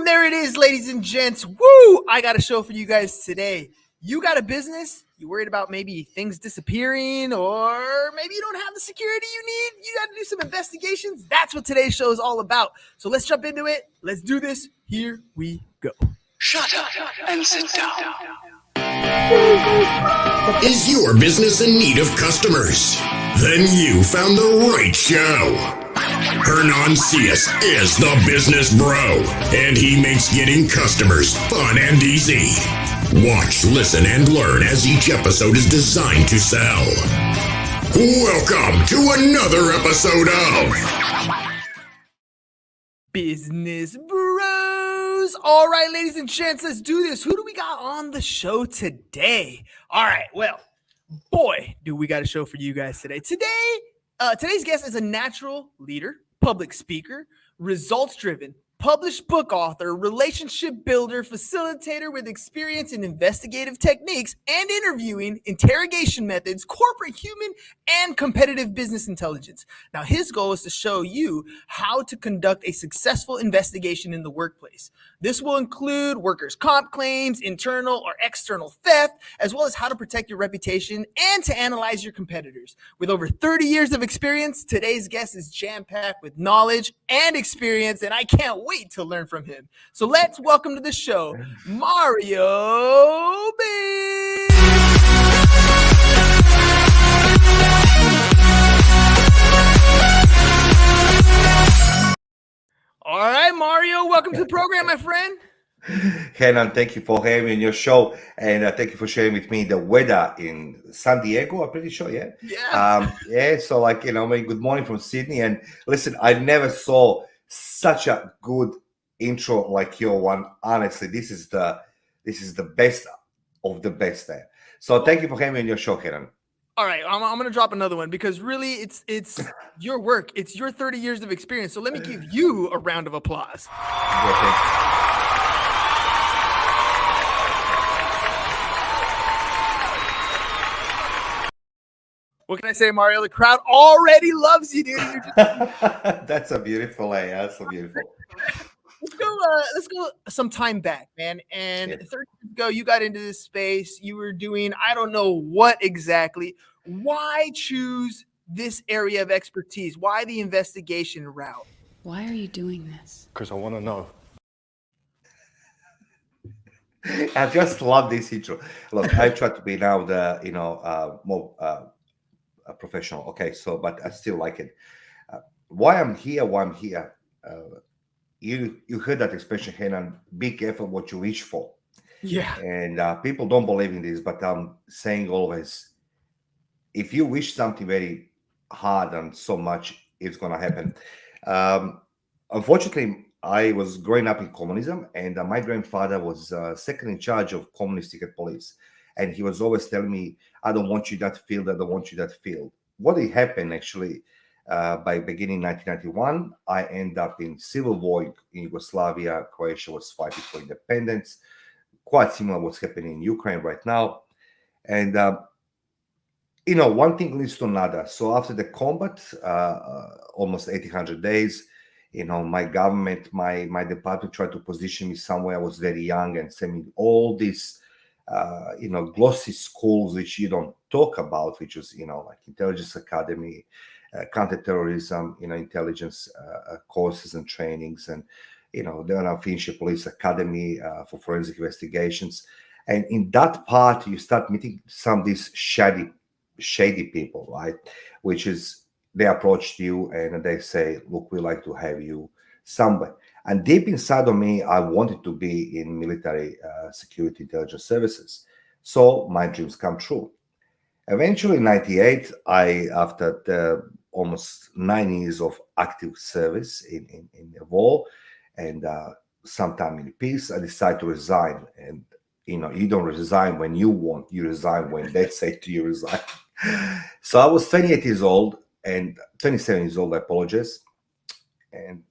there it is, ladies and gents. Woo! I got a show for you guys today. You got a business? You worried about maybe things disappearing, or maybe you don't have the security you need? You got to do some investigations? That's what today's show is all about. So let's jump into it. Let's do this. Here we go. Shut up and sit down. Is your business in need of customers? Then you found the right show. Hernan Cias is the business bro, and he makes getting customers fun and easy. Watch, listen, and learn as each episode is designed to sell. Welcome to another episode of Business Bros. All right, ladies and gents, let's do this. Who do we got on the show today? All right, well, boy, do we got a show for you guys today. Today's guest is a natural leader, public speaker, results-driven, published book author, relationship builder, facilitator with experience in investigative techniques and interviewing, interrogation methods, corporate human, and competitive business intelligence. Now, his goal is to show you how to conduct a successful investigation in the workplace. This will include workers' comp claims, internal or external theft, as well as how to protect your reputation and to analyze your competitors. With over 30 years of experience, today's guest is jam-packed with knowledge and experience, and I can't wait to learn from him. So let's welcome to the show, Mario B. All right, Mario, welcome to the program, my friend. Hernan, thank you for having me on your show, and thank you for sharing with me the weather in San Diego. I'm pretty sure, yeah. Yeah. So good morning from Sydney. And listen, I never saw such a good intro like your one. Honestly, this is the best of the best there. So thank you for having me on your show, Hernan. All right, I'm going to drop another one because really it's your work. It's your 30 years of experience. So let me give you a round of applause. What can I say, Mario? The crowd already loves you, dude. That's a beautiful, that's so beautiful. Let's go some time back, man. And 30 years ago, you got into this space. You were doing, I don't know what exactly. Why choose this area of expertise? Why the investigation route? Why are you doing this? Because I want to know. I just love this intro. Look, I try to be now the more professional. Okay, so but I still like it. Why I'm here? You heard that expression, Hernan. Be careful what you wish for. Yeah. And people don't believe in this, but I'm saying always, if you wish something very hard and so much, it's gonna happen. Unfortunately, I was growing up in communism, and my grandfather was second in charge of communist secret police. And he was always telling me, I don't want you that field, I don't want you that field. What had happened actually, by beginning 1991, I ended up in civil war in Yugoslavia. Croatia was fighting for independence. Quite similar what's happening in Ukraine right now. And, one thing leads to another. So after the combat, almost 1,800 days, my government, my department tried to position me somewhere. I was very young and sent me all these glossy schools which you don't talk about, which was like intelligence academy, counterterrorism, intelligence courses and trainings, and then I finished a police academy for forensic investigations. And in that part, you start meeting some of these shady people, right? Which is they approached you and they say, look, we like to have you somewhere. And deep inside of me, I wanted to be in military security intelligence services. So my dreams come true. Eventually in 98, after the almost 9 years of active service in the war and sometime in peace, I decided to resign. And, you don't resign when you want, you resign when they say to you resign. So I was 28 years old and 27 years old, I apologize. And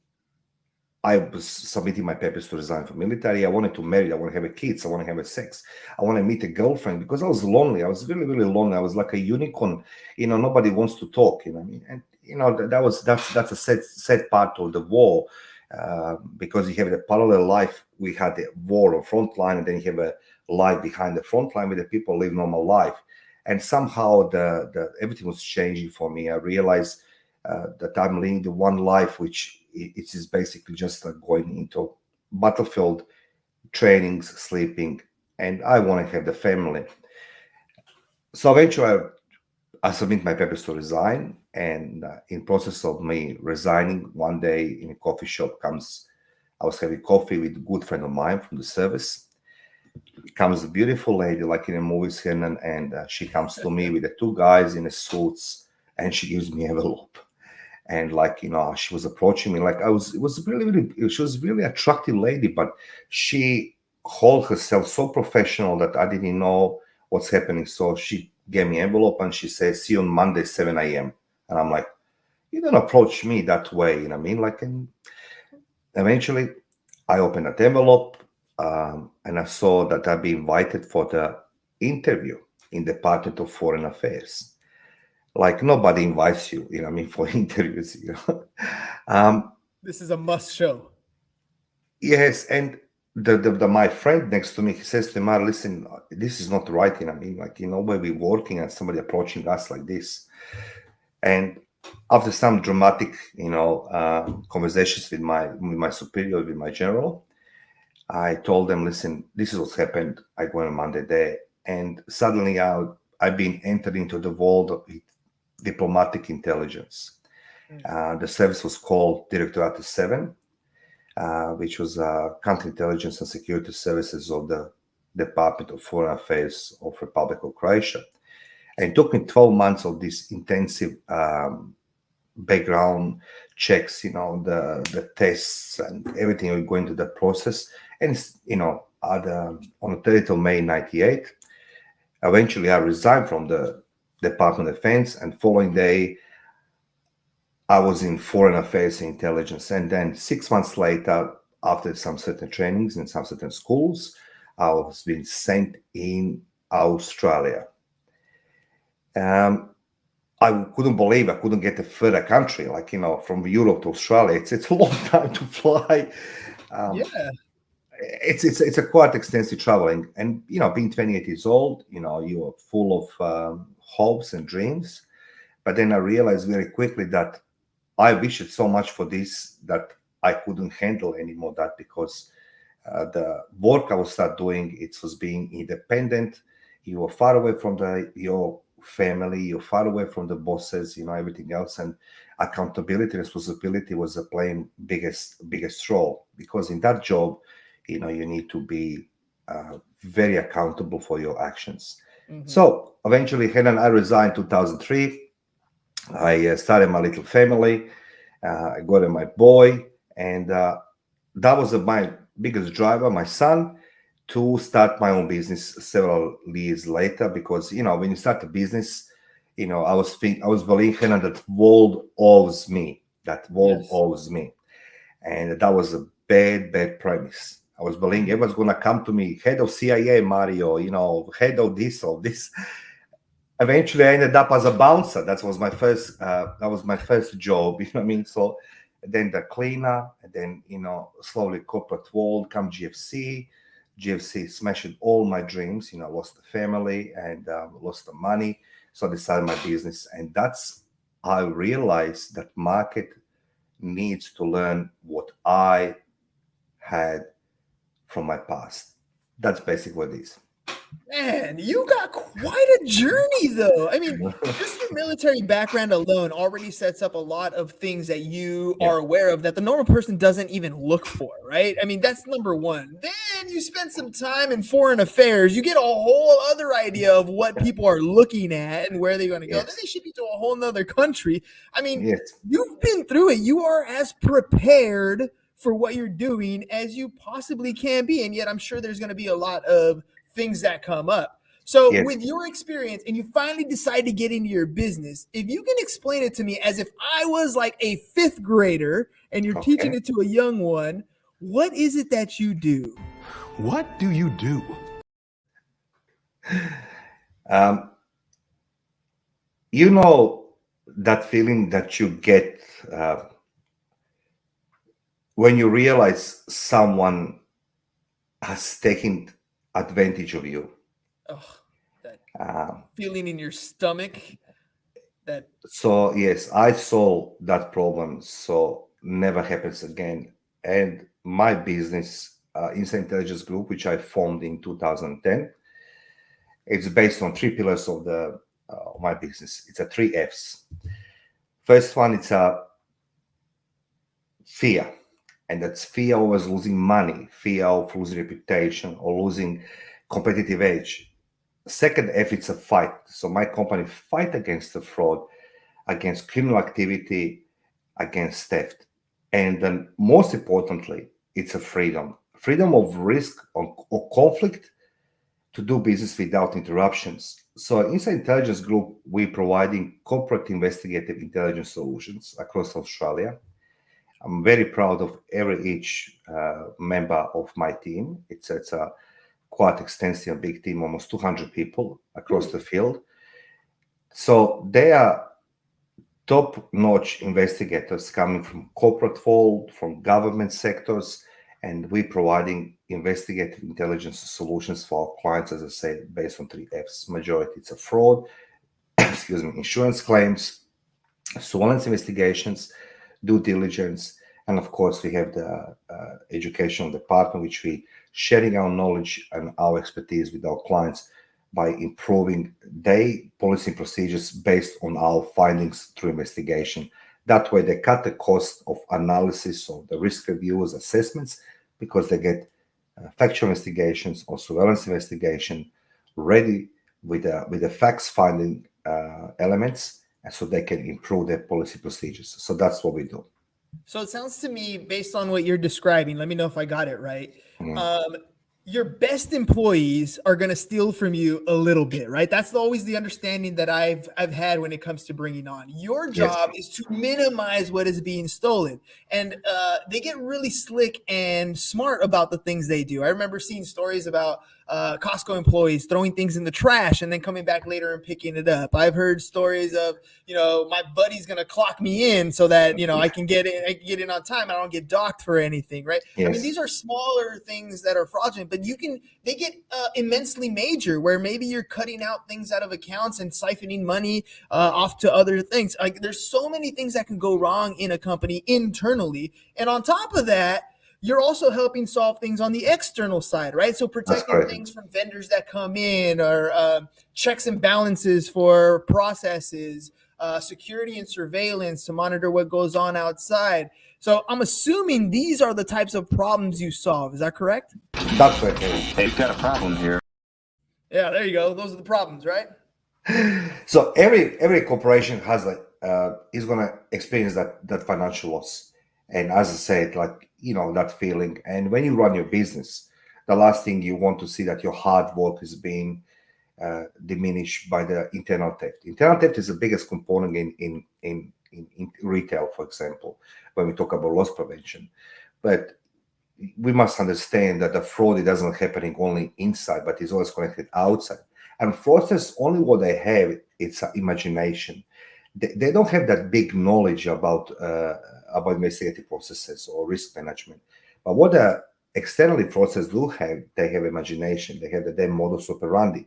I was submitting my papers to resign from military. I wanted to marry. I want to have kids. I want to have a sex. I want to meet a girlfriend because I was lonely. I was really, really lonely. I was like a unicorn. Nobody wants to talk. And that's a sad part of the war. because you have the parallel life. We had the war on front line, and then you have a life behind the front line where the people live normal life. And somehow the everything was changing for me. I realized that I'm living the one life, which it is basically just going into battlefield, trainings, sleeping, and I want to have the family. So eventually, I submit my papers to resign, and in process of me resigning, one day in a coffee shop I was having coffee with a good friend of mine from the service. Comes a beautiful lady, like in a movies, and she comes to me with the two guys in the suits, and she gives me an envelope. And she was approaching me like it was really, she was really attractive lady, but she hold herself so professional that I didn't know what's happening. So she gave me envelope and she says, "See you on Monday, 7 a.m." And I'm like, "You don't approach me that way," you know what I mean? And eventually I opened that envelope, and I saw that I'd be invited for the interview in the Department of Foreign Affairs. Like nobody invites you, you know what I mean, for interviews, you know. This is a must show. Yes, and my friend next to me, he says to me, "Listen, this is not right, you know what I mean? Like, you know, where we're working and somebody approaching us like this." And after some dramatic, conversations with my superior, with my general, I told them, "Listen, this is what's happened. I go on Monday there." And suddenly I've been entered into the world of diplomatic intelligence. The service was called Directorate 7, which was counterintelligence and security services of the Department of Foreign Affairs of Republic of Croatia. And it took me 12 months of this intensive background checks, the tests and everything we go into that process. And on the 30th of May 98, eventually I resigned from the Department of Defense, and following day I was in Foreign Affairs and Intelligence. And then 6 months later, after some certain trainings in some certain schools, I was being sent in Australia. I couldn't believe I couldn't get a further country, from Europe to Australia. It's a long time to fly. Yeah. It's a quite extensive traveling, and being 28 years old, you are full of hopes and dreams. But then I realized very quickly that I wished so much for this that I couldn't handle anymore that, because the work I was start doing, it was being independent. You were far away from your family, you're far away from the bosses, everything else, and accountability, responsibility was playing biggest role, because in that job, you need to be very accountable for your actions. Mhm. So eventually, Helen, I resigned 2003. I started my little family. I got my boy, and that was my biggest driver, my son, to start my own business several years later. Because when you start a business, I was believing that world owes me. That world Yes. owes me, and that was a bad premise. I was believing everyone's gonna come to me, head of CIA, Mario, head of this or this. Eventually I ended up as a bouncer. That was my first job, you know what I mean? So then the cleaner, and then slowly corporate world, come GFC smashed all my dreams, lost the family and lost the money. So I decided my business, and that's I realized that market needs to learn what I had from my past. That's basically what it is. Man, you got quite a journey, though. I mean, just your military background alone already sets up a lot of things that you Yeah. are aware of that the normal person doesn't even look for, right? I mean, that's number one. Then you spend some time in foreign affairs, you get a whole other idea of what people are looking at and where they're going to go. Then Yes. they ship you to a whole nother country. I mean, Yes. you've been through it. You are as prepared for what you're doing as you possibly can be. And yet, I'm sure there's going to be a lot of things that come up. So, Yes. with your experience, and you finally decide to get into your business, if you can explain it to me as if I was like a fifth grader and you're teaching Okay. it to a young one, what is it that you do? What do you do? Um, you know that feeling that you get when you realize someone has taken advantage of you. Oh, that Um, feeling in your stomach. That so yes, I solved that problem, so never happens again. And my business, Inside Intelligence Group, which I formed in 2010, it's based on three pillars of the my business. It's a three Fs. First one, it's a fear, and that's fear of losing money, fear of losing reputation, or losing competitive edge. Second F, it's a fight. So my company fight against the fraud, against criminal activity, against theft. And then most importantly, it's a freedom of risk or conflict to do business without interruptions. So inside Intelligence Group, we're providing corporate investigative intelligence solutions across Australia. I'm very proud of each member of my team. It's a quite extensive, big team, almost 200 people across the field. So they are top-notch investigators coming from corporate world, from government sectors, and we're providing investigative intelligence solutions for our clients, as I said, based on three Fs. Majority, it's a fraud, excuse me, insurance claims, surveillance investigations, due diligence, and of course, we have the educational department, which we sharing our knowledge and our expertise with our clients by improving their policy and procedures based on our findings through investigation. That way, they cut the cost of analysis of the risk reviews, assessments, because they get factual investigations or surveillance investigation ready with the facts finding elements, and so they can improve their policy procedures. So that's what we do. So it sounds to me, based on what you're describing, let me know if I got it right. Your best employees are going to steal from you a little bit, right? That's always the understanding that I've had when it comes to bringing on. Your job is to minimize what is being stolen, and they get really slick and smart about the things they do. I remember seeing stories about Costco employees throwing things in the trash and then coming back later and picking it up. I've heard stories of, my buddy's going to clock me in so that, I can get in on time. I don't get docked for anything, right? Yes. I mean, these are smaller things that are fraudulent, but they get immensely major, where maybe you're cutting out things out of accounts and siphoning money off to other things. Like, there's so many things that can go wrong in a company internally. And on top of that, you're also helping solve things on the external side, right? So protecting things from vendors that come in, or checks and balances for processes, security and surveillance to monitor what goes on outside. So I'm assuming these are the types of problems you solve. Is that correct? That's right. Hey, you've got a problem here. Yeah, there you go. Those are the problems, right? So every corporation has is going to experience that financial loss, and as I said, that feeling. And when you run your business, the last thing you want to see that your hard work is being diminished by the internal theft. Internal theft is the biggest component in retail, for example, when we talk about loss prevention. But we must understand that the fraud, it doesn't happening only inside, but it's always connected outside. And fraudsters, only what they have, it's imagination. They don't have that big knowledge about investigative processes or risk management. But what the externally fraudsters do have, they have imagination. They have their modus operandi.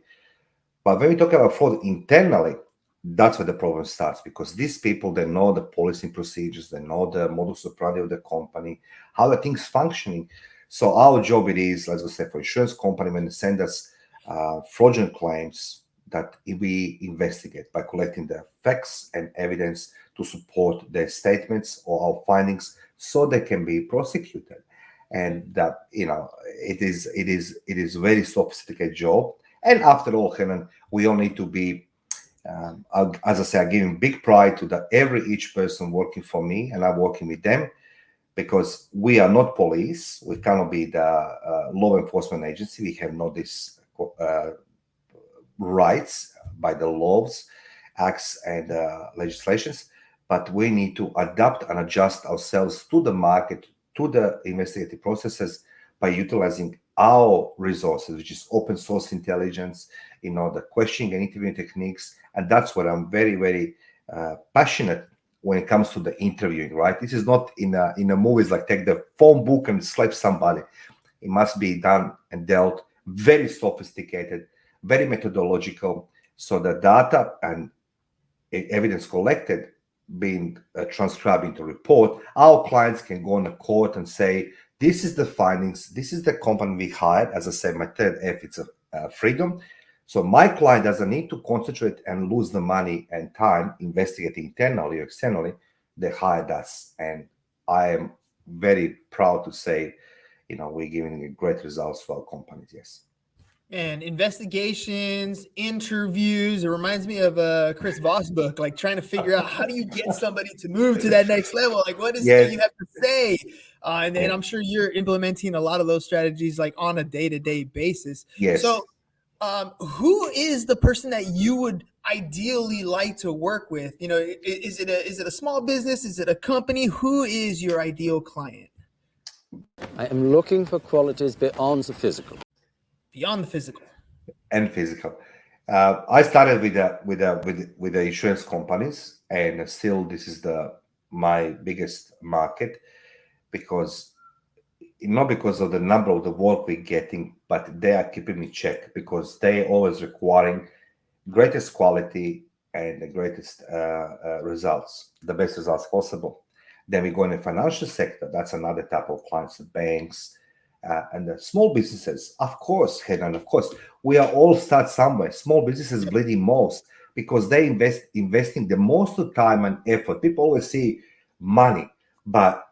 But when we talk about fraud internally, that's where the problem starts, because these people, they know the policy and procedures, they know the modus operandi of the company, how the things functioning. So our job it is, let's say, for insurance company, when they send us fraudulent claims, that we investigate by collecting the facts and evidence to support their statements or our findings, so they can be prosecuted. And that it is a very sophisticated job. And after all, Helen, we all need to be, as I say, I'm giving big pride to each person working for me, and I'm working with them, because we are not police. We cannot be the law enforcement agency. We have not this rights by the laws, acts, and legislations. But we need to adapt and adjust ourselves to the market, to the investigative processes, by utilizing our resources, which is open source intelligence, the questioning and interviewing techniques. And that's what I'm very, very passionate when it comes to the interviewing, right? This is not in a movies like take the phone book and slap somebody. It must be done and dealt very sophisticated, very methodological, so the data and evidence collected being transcribed into report, our clients can go on a court and say, this is the findings, this is the company we hired. As I said, my third F, it's a freedom. So my client doesn't need to concentrate and lose the money and time investigating internally or externally. They hired us. And I am very proud to say, we're giving great results for our companies, yes. And investigations, interviews. It reminds me of Chris Voss book, like trying to figure out how do you get somebody to move to that next level? Like, what is it that you have to say? And I'm sure you're implementing a lot of those strategies like on a day-to-day basis. Yes. So who is the person that you would ideally like to work with? Is it a small business? Is it a company? Who is your ideal client? I am looking for qualities beyond the physical. Beyond the physical. And physical. I started with the insurance companies, and still this is my biggest market, because not because of the number of the work we're getting, but they are keeping me check, because they always requiring greatest quality and the greatest results, the best results possible. Then we go in the financial sector. That's another type of clients, the banks, and the small businesses. Of course, Henan, of course, we are all start somewhere. Small businesses bleeding most because they investing the most of time and effort. People always see money, but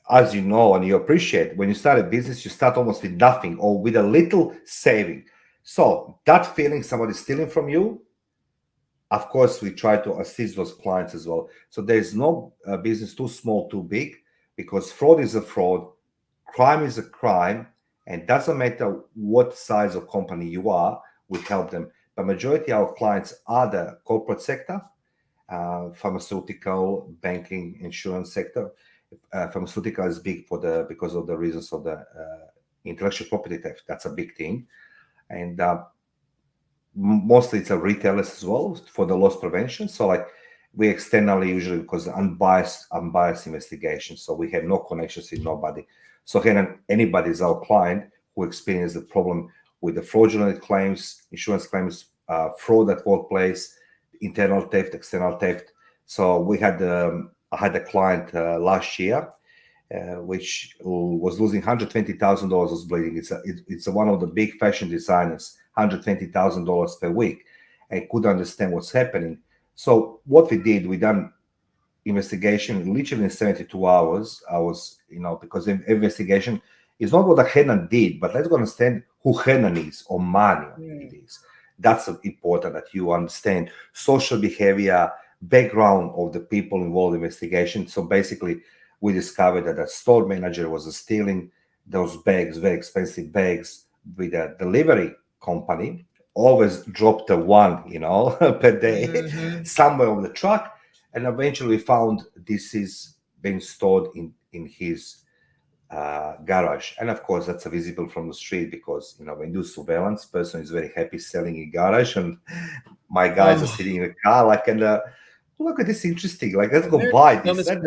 as you know and you appreciate, when you start a business, you start almost with nothing or with a little saving. So that feeling somebody stealing from you, of course, we try to assist those clients as well. So there's no business too small, too big, because fraud is a fraud, crime is a crime, and doesn't matter what size of company you are, we help them. But majority of our clients are the corporate sector, pharmaceutical, banking, insurance sector. Pharmaceutical is big because of the reasons of the intellectual property theft. That's a big thing, and mostly it's a retailers as well for the loss prevention. So like we externally usually because unbiased investigation. So we have no connections with nobody. So anybody is our client who experienced the problem with the fraudulent claims, insurance claims, fraud at workplace, internal theft, external theft. So we had I had a client last year, which was losing $120,000 was bleeding. It's one of the big fashion designers, $120,000 per week, and couldn't understand what's happening. So what we did, we done investigation literally in 72 hours. I was, because investigation is not what the Henan did, but let's go understand who Henan is or Manuel it is. That's important that you understand social behavior, background of the people involved in investigation. So basically, we discovered that the store manager was stealing those bags, very expensive bags, with a delivery company. Always dropped the one, per day, somewhere on the truck, and eventually found this is being stored in his garage. And of course, that's visible from the street because when you do surveillance, person is very happy selling in garage, and my guys are sitting in the car like, and look at this interesting, like let's go buy this. And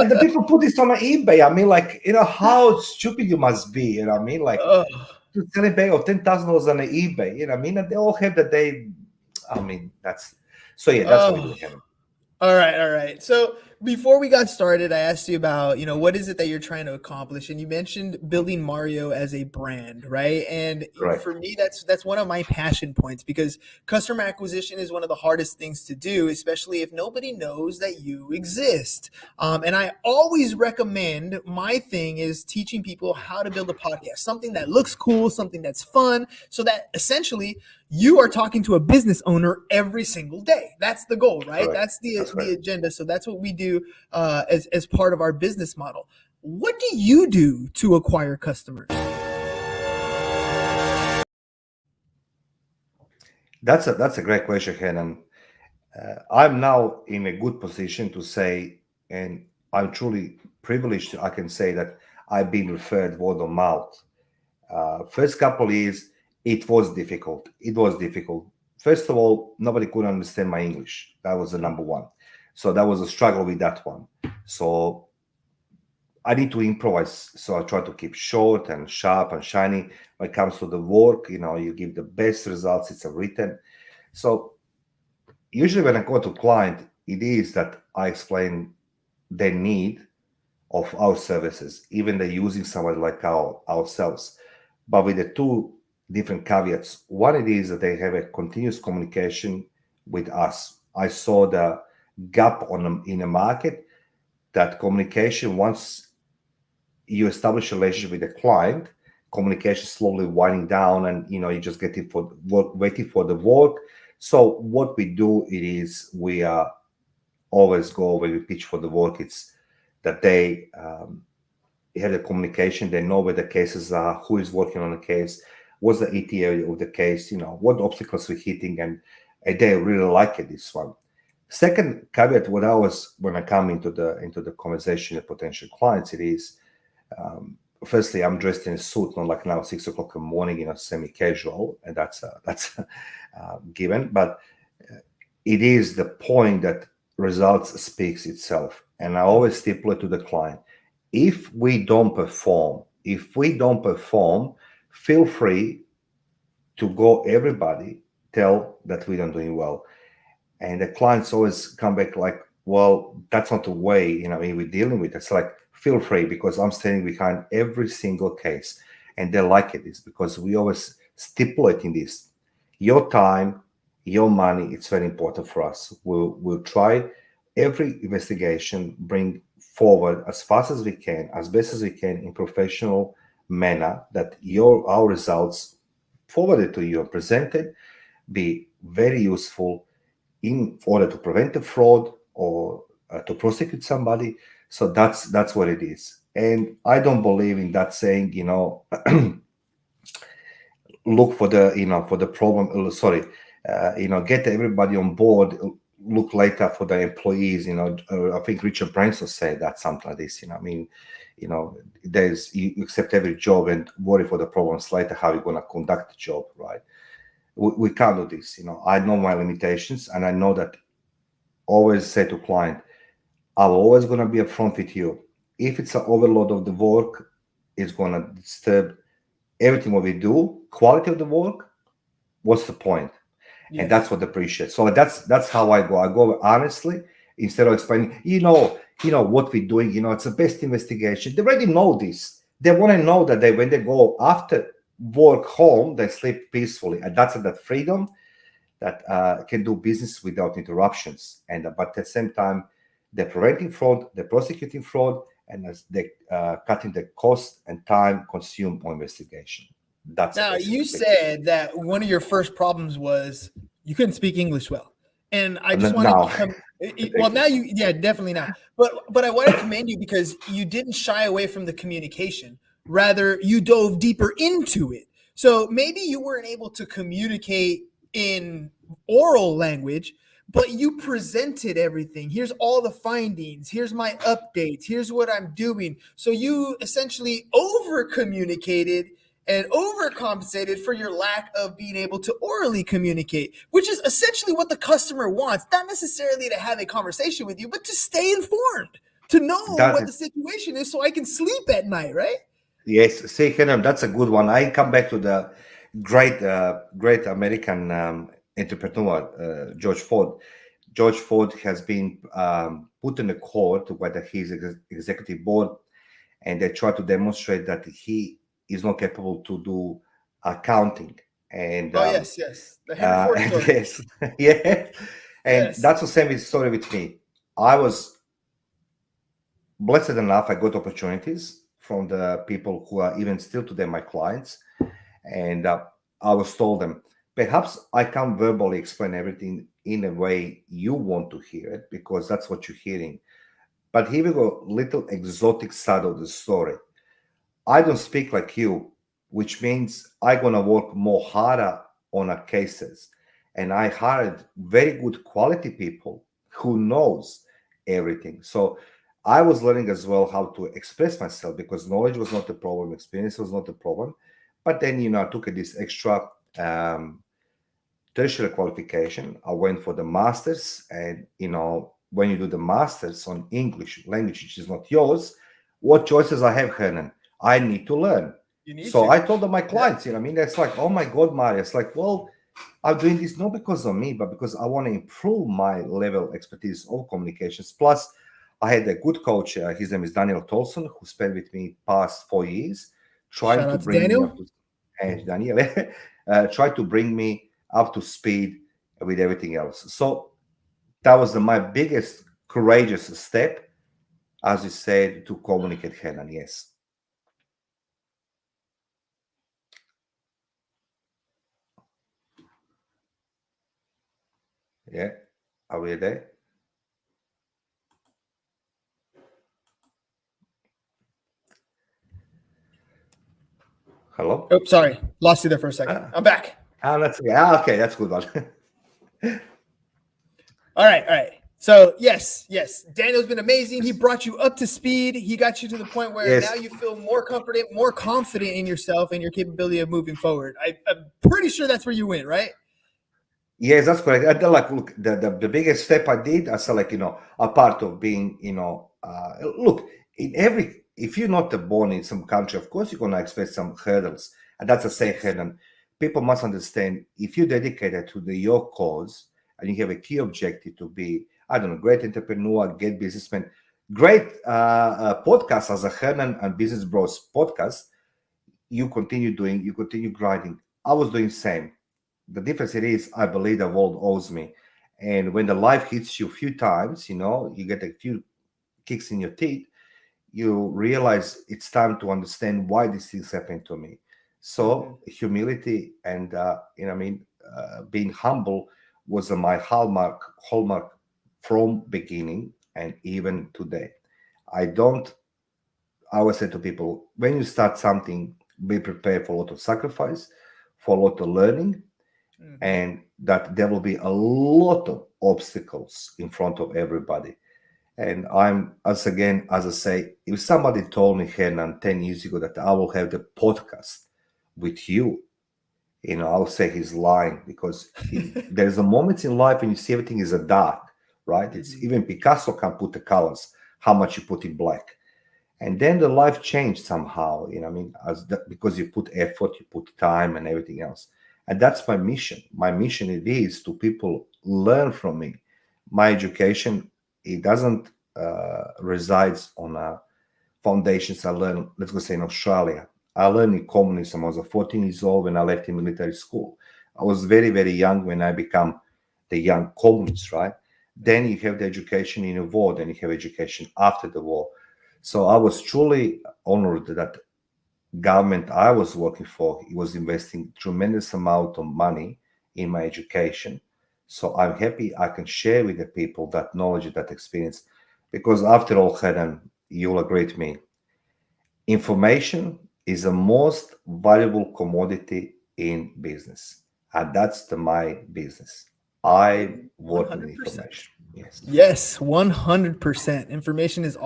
the people put this on eBay. I mean, like, how stupid you must be. I mean, like, to sell a bag of $10,000 on eBay. I mean, and they all have that they. I mean, that's what we do here. All right. So before we got started, I asked you about, what is it that you're trying to accomplish? And you mentioned building Mario as a brand, right? And for me, that's one of my passion points, because customer acquisition is one of the hardest things to do, especially if nobody knows that you exist. And I always recommend, my thing is teaching people how to build a podcast, something that looks cool, something that's fun, so that essentially you are talking to a business owner every single day. That's the goal, right? Correct. That's the agenda. So that's what we do as part of our business model. What do you do to acquire customers? That's a great question, Henan. I'm now in a good position to say, and I'm truly privileged, I can say that I've been referred word of mouth. First couple years, it was difficult. first of all, nobody could understand my English. That was the number one. So that was a struggle with that one. So I need to improvise. So I try to keep short and sharp and shiny. When it comes to the work, you give the best results. It's a written. So usually when I go to client, it is that I explain their need of our services, even they're using someone like ourselves, but with the two different caveats. One, it is that they have a continuous communication with us. I saw the gap in the market, that communication, once you establish a relationship with the client, communication slowly winding down, and you just getting for work, waiting for the work. So what we do, it is we always go when we pitch for the work, it's that they have the communication, they know where the cases are, who is working on the case, what's the ETA of the case, what obstacles we're hitting, and they really like it, this one. Second caveat, when I come into the conversation with potential clients, it is firstly, I'm dressed in a suit, not like now 6 o'clock in the morning, semi-casual, and that's given. But it is the point that results speaks itself, and I always stipulate to the client: if we don't perform, feel free to go. Everybody tell that we don't doing well, and the clients always come back like, well, that's not the way we're dealing with it. It's like, feel free, because I'm standing behind every single case, and they like it. Is because we always stipulating this: your time, your money, it's very important for us. We'll try every investigation, bring forward as fast as we can, as best as we can, in professional manner, that our results forwarded to you and presented be very useful in order to prevent a fraud or to prosecute somebody. So that's what it is. And I don't believe in that saying, look for the problem. Get everybody on board. Look later for the employees. I think Richard Branson said that, something like this. You accept every job and worry for the problems later. How you're going to conduct the job, right? We can't do this. I know my limitations, and I know that. Always say to client, I'm always going to be upfront with you. If it's an overload of the work, it's going to disturb everything what we do, quality of the work. What's the point? Yes. And that's what they appreciate. So that's how I go. I go honestly, instead of explaining, what we're doing. It's the best investigation. They already know this. They want to know that when they go after work home, they sleep peacefully, and that's that freedom that can do business without interruptions. And but at the same time, they're preventing fraud, they're prosecuting fraud, and they're cutting the cost and time consumed on investigation. That's now you said that one of your first problems was you couldn't speak English well, and I just wanted to come. Well, now definitely not. But I want to commend you because you didn't shy away from the communication. Rather, you dove deeper into it. So maybe you weren't able to communicate in oral language, but you presented everything. Here's all the findings. Here's my updates. Here's what I'm doing. So you essentially over communicated and overcompensated for your lack of being able to orally communicate, which is essentially what the customer wants. Not necessarily to have a conversation with you, but to stay informed, to know what the situation is so I can sleep at night, right? Yes, see, Henry, that's a good one. I come back to the great American entrepreneur, George Ford. George Ford has been put in the court by his executive board, and they try to demonstrate that he is not capable to do accounting. And yes, the Henry Ford yes, yeah, and that's the same story with me. I was blessed enough; I got opportunities from the people who are even still today my clients, and I was told them, perhaps I can't verbally explain everything in a way you want to hear it, because that's what you're hearing. But here we go, little exotic side of the story. I don't speak like you, which means I'm gonna work more harder on our cases. And I hired very good quality people who knows everything. So I was learning as well how to express myself, because knowledge was not the problem, experience was not the problem. But then, I took this extra 30 tertiary qualification. I went for the master's, and when you do the master's on English language, which is not yours, what choices I have, Hernan? I need to learn. You need So to. I told my clients, it's like, oh my God, Mario. It's like, well, I'm doing this not because of me, but because I want to improve my level expertise of communications. Plus, I had a good coach. His name is Daniel Tolson, who spent with me past 4 years, trying Shout to out to bring me Daniel. up to, and Daniel, try to bring me up to speed with everything else. So that was my biggest courageous step, as you said, to communicate, Hernan. Yes. Yeah. Are we there? Hello? Oh, sorry. Lost you there for a second. I'm back. That's okay. That's good one. All right. So yes, Daniel's been amazing. He brought you up to speed. He got you to the point where Yes. now you feel more confident in yourself and your capability of moving forward. I'm pretty sure that's where you went, right? Yes, that's correct. And then, like, look, the biggest step I did, I said, like, a part of being, look, if you're not born in some country, of course, you're going to expect some hurdles. And that's a say, Hernan. People must understand, if you're dedicated to your cause and you have a key objective to be, I don't know, great entrepreneur, great businessman, great podcast as a Hernan and Business Bros podcast, you continue grinding. I was doing the same. The difference is, I believe the world owes me. And when the life hits you a few times, you get a few kicks in your teeth, you realize it's time to understand why these things happen to me. So humility and, being humble was my hallmark from beginning and even today. I always say to people, when you start something, be prepared for a lot of sacrifice, for a lot of learning, and that there will be a lot of obstacles in front of everybody. And as I say, if somebody told me, Hernan, 10 years ago that I will have the podcast with you, I'll say he's lying, because there's a moment in life when you see everything is a dark, right? It's even Picasso can put the colors, how much you put in black. And then the life changed somehow, because you put effort, you put time and everything else. And that's my mission. My mission it is to people learn from me. My education, it doesn't resides on foundations I learned, let's go say, in Australia. I learned in communism. I was 14 years old when I left in military school. I was very, very young when I became the young communist, right? Then you have the education in the war, then you have education after the war. So I was truly honored that government I was working for, it was investing tremendous amount of money in my education. So I'm happy I can share with the people that knowledge, that experience, because after all, Hernan, you'll agree with me, information is the most valuable commodity in business, and that's my business. I work in 100%. information. Yes, 100%. Information is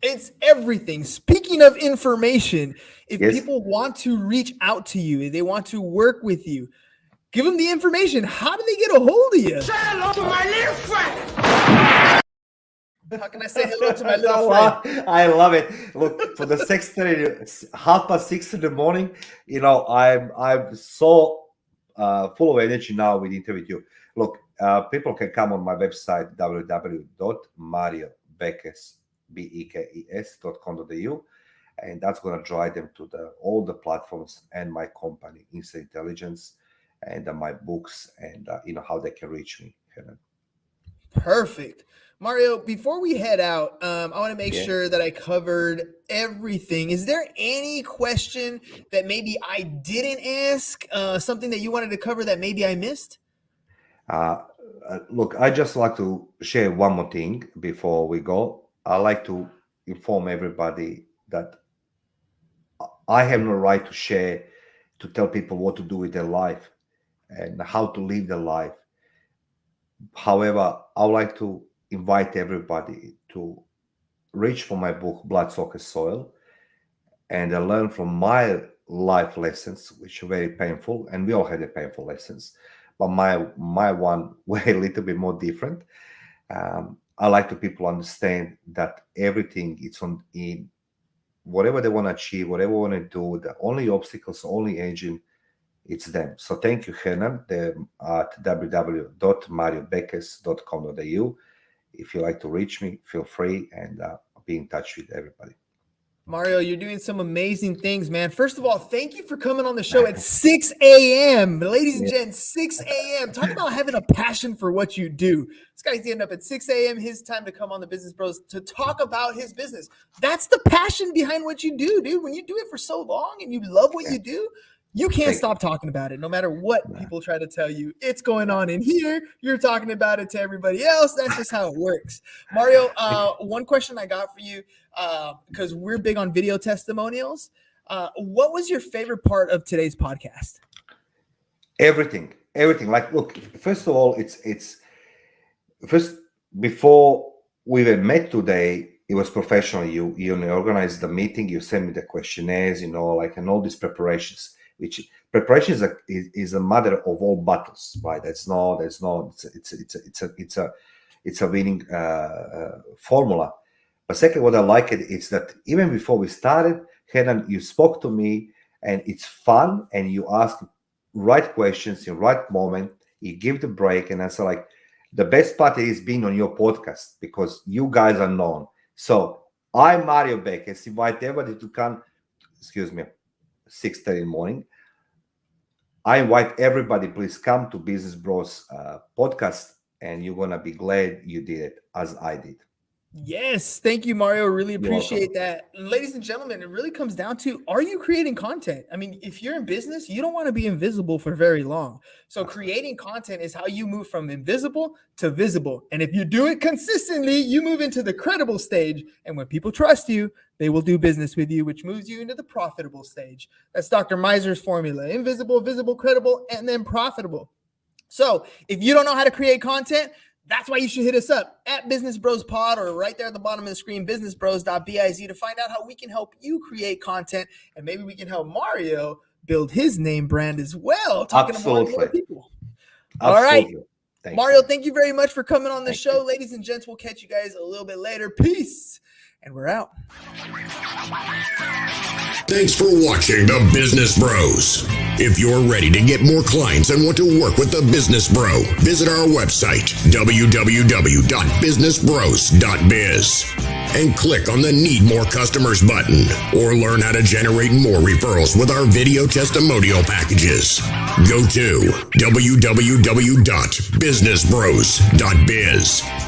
it's everything. Speaking of information, if people want to reach out to you, if they want to work with you, give them the information. How do they get a hold of you? Say hello to my little friend. How can I say hello to my little friend? I love it. Look, for the 6:30, 6:30 in the morning, I'm so full of energy now with interview with you. Look, people can come on my website www.mariobekes.com.au, and that's going to drive them to all the platforms and my company, Instant Intelligence, and my books, and how they can reach me. Perfect. Mario, before we head out, I want to make sure that I covered everything. Is there any question that maybe I didn't ask? Something that you wanted to cover that maybe I missed? Look, I just like to share one more thing before we go. I like to inform everybody that I have no right to tell people what to do with their life and how to live their life. However, I would like to invite everybody to reach for my book, Blood, Soccer, Soil, and learn from my life lessons, which are very painful, and we all had the painful lessons. but my one way a little bit more different. I like to people understand that everything it's in whatever they want to achieve, whatever they want to do, the only obstacles, only engine, it's them. So thank you, Hernan, at www.mariobekes.com.au. If you like to reach me, feel free, and be in touch with everybody. Mario, you're doing some amazing things, man. First of all, thank you for coming on the show at 6 a.m. Ladies and gents, 6 a.m. Talk about having a passion for what you do. This guy's getting up at 6 a.m. his time to come on the Business Bros to talk about his business. That's the passion behind what you do, dude. When you do it for so long and you love what you do, you can't stop talking about it no matter what people try to tell you. It's going on in here. You're talking about it to everybody else. That's just how it works. Mario, one question I got for you, because we're big on video testimonials. What was your favorite part of today's podcast? Everything. Like, look, first of all, it's first, before we were met today, it was professional. You organized the meeting, you sent me the questionnaires, and all these preparations. Which preparation is a mother of all battles, right? It's a winning formula. But secondly, what I like is that even before we started, Hernan, you spoke to me, and it's fun, and you ask right questions in right moment. You give the break, and I said, like, the best part is being on your podcast because you guys are known. So I'm Mario Bekes. Invite everybody to come. 6:30 in the morning. I invite everybody, please come to Business Bros podcast, and you're going to be glad you did it as I did. Yes. Thank you, Mario. Really appreciate that. Ladies and gentlemen, it really comes down to, are you creating content? I mean, if you're in business, you don't want to be invisible for very long. So creating content is how you move from invisible to visible. And if you do it consistently, you move into the credible stage. And when people trust you, they will do business with you, which moves you into the profitable stage. That's Dr. Miser's formula: invisible, visible, credible, and then profitable. So if you don't know how to create content, that's why you should hit us up at Business Bros Pod, or right there at the bottom of the screen, businessbros.biz, to find out how we can help you create content, and maybe we can help Mario build his name brand as well. Talking to more people. All right. Mario, thank you very much for coming on the show. Ladies and gents, we'll catch you guys a little bit later. Peace. And we're out. Thanks for watching The Business Bros. If you're ready to get more clients and want to work with the Business Bro, visit our website, www.businessbros.biz, and click on the Need More Customers button, or learn how to generate more referrals with our video testimonial packages. Go to www.businessbros.biz.